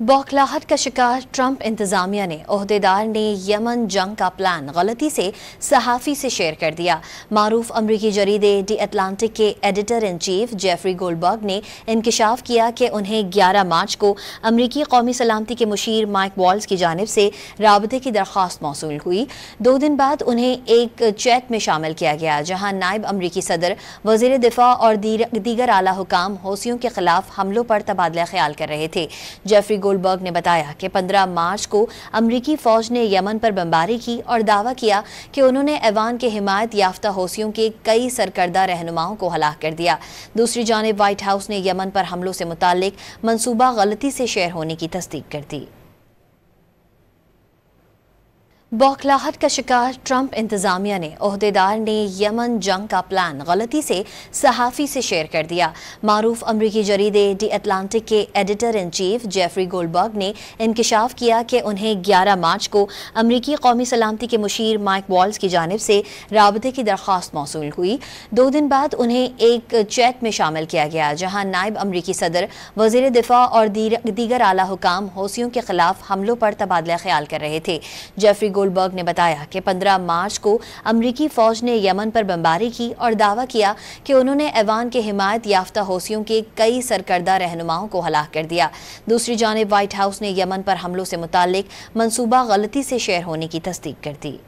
बौखलाहट का शिकार ट्रंप इंतजामिया ने ओहदेदार ने यमन जंग का प्लान गलती से सहाफ़ी से शेयर कर दिया। मारूफ अमरीकी जरीदे दी अटलांटिक के editor in chief Jeffrey Goldberg ने इंकशाफ किया कि उन्हें 11 मार्च को अमरीकी कौमी सलामती के मुशीर माइक वाल्स की जानिब से राबते की दरख्वास्त मौसूल हुई। 2 दिन बाद उन्हें एक चैट में शामिल किया गया जहाँ नायब अमरीकी सदर, वज़ीर दिफा और दीगर आला हुकाम हौसियों के खिलाफ हमलों पर तबादला ख्याल कर रहे थे। जेफरी गोल्डबर्ग ने बताया कि 15 मार्च को अमरीकी फौज ने यमन पर बमबारी की और दावा किया कि उन्होंने ऐवान के हिमायत याफ्ता हौसियों के कई सरकर्दा रहनुमाओं को हलाक कर दिया। दूसरी जानिब व्हाइट हाउस ने यमन पर हमलों से मुताल्लिक मंसूबा गलती से शेयर होने की तस्दीक कर दी। बौखलाहट का शिकार ट्रंप इंतजामिया ने ओहदेदार ने यमन जंग का प्लान गलती से सहाफ़ी से शेयर कर दिया। मारूफ अमरीकी जरीदे दी अटलांटिक के editor in chief Jeffrey Goldberg ने इंकशाफ किया कि उन्हें 11 मार्च को अमरीकी कौमी सलामती के मुशीर माइक वाल्स की जानिब से राबते की दरख्वास्त मौसूल हुई। 2 दिन बाद उन्हें एक चैट में शामिल किया गया जहाँ नायब अमरीकी सदर, वज़ीर दिफा और दीगर आला हुकाम हौसियों के खिलाफ हमलों पर तबादला ख्याल कर रहे थे। जेफरी गोल्डबर्ग ने बताया कि 15 मार्च को अमरीकी फौज ने यमन पर बमबारी की और दावा किया कि उन्होंने ऐवान के हिमायत याफ्ता हौसियों के कई सरकर्दा रहनुमाओं को हलाक कर दिया। दूसरी जानिब व्हाइट हाउस ने यमन पर हमलों से मुताल्लिक मंसूबा गलती से शेयर होने की तस्दीक कर दी।